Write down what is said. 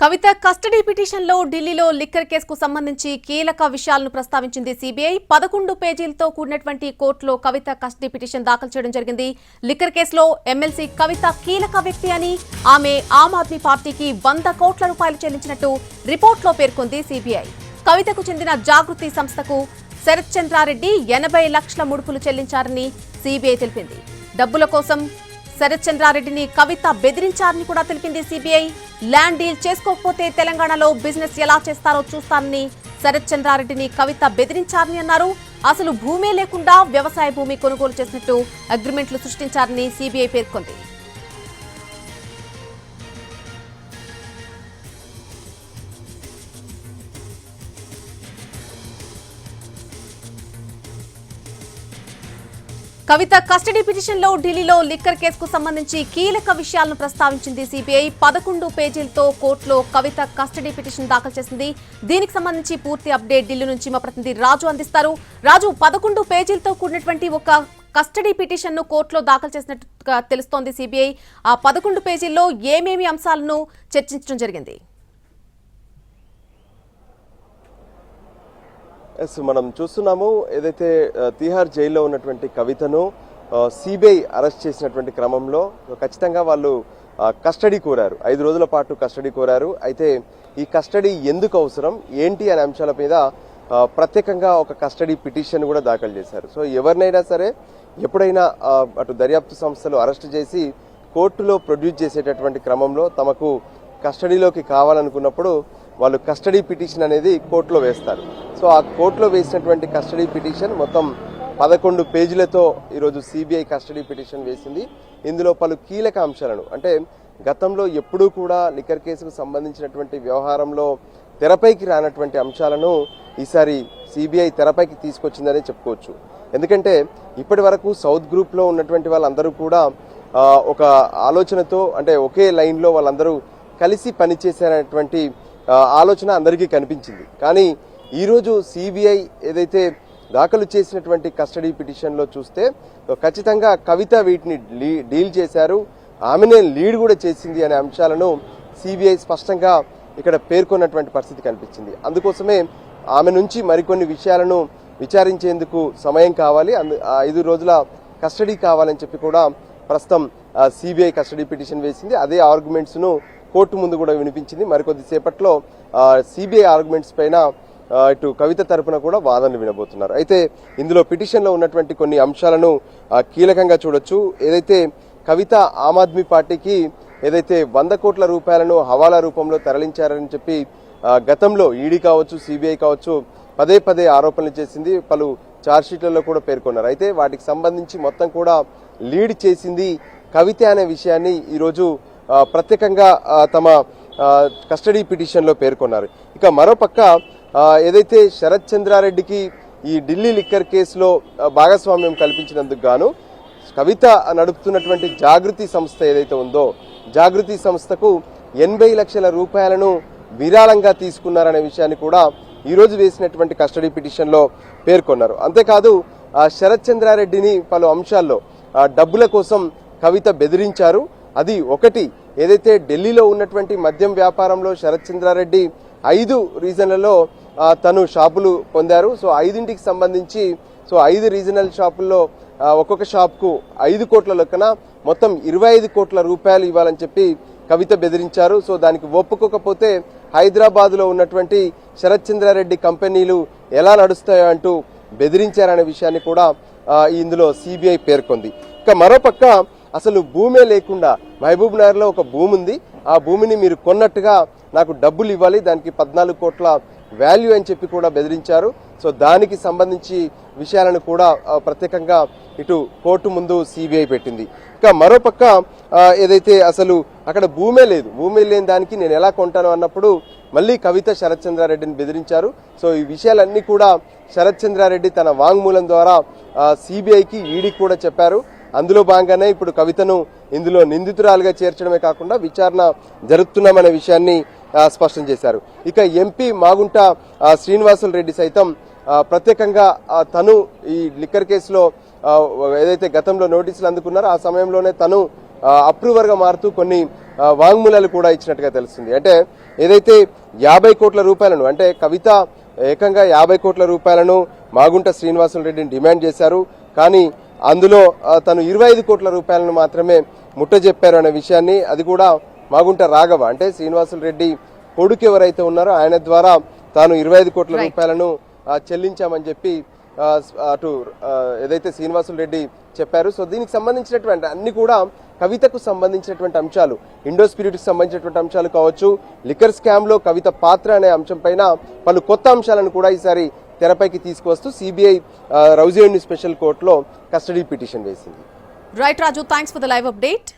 కవిత custody పిటిషన్లో ఢిల్లీలో liquor కేసుకు సంబంధించి కీలక విషయాలను ప్రస్తావించింది సిబిఐ. 11 పేజీలతో కూడినటువంటి కోర్టులో కవిత కస్టడీ పిటిషన్ దాఖలు చేయడం జరిగింది. లిక్కర్ కేసులో ఎమ్మెల్సీ కవిత కీలక వ్యక్తి అని, ఆమె ఆమ్ ఆద్మీ పార్టీకి 100 కోట్ల రూపాయలు చెల్లించినట్టు రిపోర్టులో పేర్కొంది సిబిఐ. కవితకు చెందిన జాగృతి సంస్థకు శరత్ చంద్రారెడ్డి 80 లక్షల ముడుపులు చెల్లించారని సిబిఐ తెలిపింది. డబ్బుల కోసం శరత్ చంద్రారెడ్డిని కవిత బెదిరించారని కూడా తెలిపింది సిబిఐ. ల్యాండ్ డీల్ చేసుకోకపోతే తెలంగాణలో బిజినెస్ ఎలా చేస్తారో చూస్తానని శరత్ చంద్రారెడ్డిని కవిత బెదిరించారని అన్నారు. అసలు భూమే లేకుండా వ్యవసాయ భూమి కొనుగోలు చేసినట్టు అగ్రిమెంట్లు సృష్టించారని సిబిఐ పేర్కొంది. కవిత కస్టడీ పిటిషన్లో ఢిల్లీలో లిక్కర్ కేసుకు సంబంధించి కీలక విషయాలను ప్రస్తావించింది సిబిఐ. 11 పేజీలతో కోర్టులో కవిత కస్టడీ పిటిషన్ దాఖలు చేసింది. దీనికి సంబంధించి పూర్తి అప్డేట్ ఢిల్లీ నుంచి మా ప్రతినిధి రాజు అందిస్తారు. రాజు, 11 పేజీలతో కూడినటువంటి ఒక కస్టడీ పిటిషన్ ను కోర్టులో దాఖలు చేసినట్టుగా తెలుస్తోంది సిబిఐ. ఆ 11 పేజీల్లో ఏమేమి అంశాలను చర్చించడం జరిగింది? మనం చూస్తున్నాము, ఏదైతే తిహార్ జైల్లో ఉన్నటువంటి కవితను సిబిఐ అరెస్ట్ చేసినటువంటి క్రమంలో ఖచ్చితంగా వాళ్ళు కస్టడీ కోరారు. 5 రోజుల పాటు కస్టడీ కోరారు. అయితే ఈ కస్టడీ ఎందుకు అవసరం ఏంటి అనే అంశాల మీద ప్రత్యేకంగా ఒక కస్టడీ పిటిషన్ కూడా దాఖలు చేశారు. సో ఎవరినైనా సరే ఎప్పుడైనా అటు దర్యాప్తు సంస్థలు అరెస్ట్ చేసి కోర్టులో ప్రొడ్యూస్ చేసేటటువంటి క్రమంలో తమకు కస్టడీలోకి కావాలనుకున్నప్పుడు వాళ్ళు కస్టడీ పిటిషన్ అనేది కోర్టులో వేస్తారు. సో ఆ కోర్టులో వేసినటువంటి కస్టడీ పిటిషన్ మొత్తం 11 పేజీలతో ఈరోజు సిబిఐ కస్టడీ పిటిషన్ వేసింది. ఇందులో పలు కీలక అంశాలను, అంటే గతంలో ఎప్పుడూ కూడా లిక్కర్ కేసుకు సంబంధించినటువంటి వ్యవహారంలో తెరపైకి రానటువంటి అంశాలను ఈసారి సిబిఐ తెరపైకి తీసుకొచ్చిందని చెప్పుకోవచ్చు. ఎందుకంటే ఇప్పటి వరకు సౌత్ గ్రూప్లో ఉన్నటువంటి వాళ్ళందరూ కూడా ఒక ఆలోచనతో, అంటే ఒకే లైన్లో వాళ్ళందరూ కలిసి పనిచేసేటువంటి ఆలోచన అందరికీ కనిపించింది. కానీ ఈరోజు సిబిఐ ఏదైతే దాఖలు చేసినటువంటి కస్టడీ పిటిషన్లో చూస్తే ఖచ్చితంగా కవిత వీటిని డీల్ చేశారు, ఆమెనే లీడ్ కూడా చేసింది అనే అంశాలను సిబిఐ స్పష్టంగా ఇక్కడ పేర్కొన్నటువంటి పరిస్థితి కనిపించింది. అందుకోసమే ఆమె నుంచి మరికొన్ని విషయాలను విచారించేందుకు సమయం కావాలి, 5 రోజుల కస్టడీ కావాలని చెప్పి కూడా ప్రస్తుతం సిబిఐ కస్టడీ పిటిషన్ వేసింది. అదే ఆర్గ్యుమెంట్స్ ను కోర్టు ముందు కూడా వినిపించింది. మరికొద్ది సేపట్లో సిబిఐ ఆర్గ్యుమెంట్స్ పైన ఇటు కవిత తరపున కూడా వాదనలు వినబోతున్నారు. అయితే ఇందులో పిటిషన్లో ఉన్నటువంటి కొన్ని అంశాలను కీలకంగా చూడొచ్చు. ఏదైతే కవిత ఆమ్ ఆద్మీ పార్టీకి ఏదైతే 100 కోట్ల రూపాయలను హవాలా రూపంలో తరలించారని చెప్పి గతంలో ఈడీ కావచ్చు, సిబిఐ కావచ్చు పదే ఆరోపణలు చేసింది, పలు ఛార్జ్షీట్లలో కూడా పేర్కొన్నారు. అయితే వాటికి సంబంధించి మొత్తం కూడా లీడ్ చేసింది కవిత అనే విషయాన్ని ఈరోజు ప్రత్యేకంగా తమ కస్టడీ పిటిషన్లో పేర్కొన్నారు. ఇక మరోపక్క ఏదైతే శరత్ చంద్రారెడ్డికి ఈ ఢిల్లీ లిక్కర్ కేసులో భాగస్వామ్యం కల్పించినందుకు గాను కవిత నడుపుతున్నటువంటి జాగృతి సంస్థ ఏదైతే ఉందో, జాగృతి సంస్థకు 80 లక్షల రూపాయలను విరాళంగా తీసుకున్నారనే విషయాన్ని కూడా ఈరోజు వేసినటువంటి కస్టడీ పిటిషన్లో పేర్కొన్నారు. అంతేకాదు శరత్ చంద్రారెడ్డిని పలు అంశాల్లో డబ్బుల కోసం కవిత బెదిరించారు. అది ఒకటి, ఏదైతే ఢిల్లీలో ఉన్నటువంటి మద్యం వ్యాపారంలో శరత్ చంద్రారెడ్డి 5 రీజన్లలో తను షాపులు పొందారు. సో 5ంటికి సంబంధించి 5 రీజనల్ షాపుల్లో ఒక్కొక్క షాప్కు 5 కోట్ల లెక్కన మొత్తం 25 కోట్ల రూపాయలు ఇవ్వాలని చెప్పి కవిత బెదిరించారు. సో దానికి ఒప్పుకోకపోతే హైదరాబాద్లో ఉన్నటువంటి శరత్ చంద్రారెడ్డి కంపెనీలు ఎలా నడుస్తాయో అంటూ బెదిరించారనే విషయాన్ని కూడా ఇందులో సిబిఐ పేర్కొంది. ఇక మరోపక్క అసలు భూమే లేకుండా మహబూబ్ నగర్లో ఒక భూమి ఉంది, ఆ భూమిని మీరు కొన్నట్టుగా నాకు డబ్బులు ఇవ్వాలి, దానికి 14 కోట్ల వాల్యూ అని చెప్పి కూడా బెదిరించారు. సో దానికి సంబంధించి విషయాలను కూడా ప్రత్యేకంగా ఇటు కోర్టు ముందు సిబిఐ పెట్టింది. ఇక మరోపక్క ఏదైతే అసలు అక్కడ భూమే లేదు, భూమి లేని దానికి నేను ఎలా కొంటాను అన్నప్పుడు మళ్ళీ కవిత శరత్ చంద్రారెడ్డిని బెదిరించారు. సో ఈ విషయాలన్నీ కూడా శరత్ చంద్రారెడ్డి తన వాంగ్మూలం ద్వారా సిబిఐకి ఈడీకి కూడా చెప్పారు. అందులో భాగంగానే ఇప్పుడు కవితను ఇందులో నిందితురాలుగా చేర్చడమే కాకుండా విచారణ జరుపుతున్నామనే విషయాన్ని స్పష్టం చేశారు. ఇక ఎంపీ మాగుంట శ్రీనివాసులు రెడ్డి సైతం ప్రత్యేకంగా తను ఈ లిక్కర్ కేసులో ఏదైతే గతంలో నోటీసులు అందుకున్నారో ఆ సమయంలోనే తను అప్రూవర్గా మారుతూ కొన్ని వాంగ్మూలాలు కూడా ఇచ్చినట్టుగా తెలుస్తుంది. అంటే ఏదైతే 50 కోట్ల రూపాయలను, అంటే కవిత ఏకంగా 50 కోట్ల రూపాయలను మాగుంట శ్రీనివాసులు రెడ్డిని డిమాండ్ చేశారు. కానీ అందులో తను 25 కోట్ల రూపాయలను మాత్రమే ముట్టజెప్పారు అనే విషయాన్ని, అది కూడా మాగుంట రాఘవ అంటే శ్రీనివాసులు రెడ్డి కొడుకు ఎవరైతే ఉన్నారో ఆయన ద్వారా తాను 25 కోట్ల రూపాయలను చెల్లించామని చెప్పి అటు ఏదైతే శ్రీనివాసులు రెడ్డి చెప్పారు. సో దీనికి సంబంధించినటువంటి అన్ని కూడా కవితకు సంబంధించినటువంటి అంశాలు, ఇండో స్పిరిట్కి సంబంధించినటువంటి అంశాలు కావచ్చు, లిక్కర్ స్కామ్ లో కవిత పాత్ర అనే అంశం పైన పలు కొత్త అంశాలను కూడా ఈసారి తెరపైకి తీసుకువస్తూ సిబిఐ రౌజియోని స్పెషల్ కోర్టులో కస్టడీ పిటిషన్ వేసింది. Right Raju, thanks for the live update.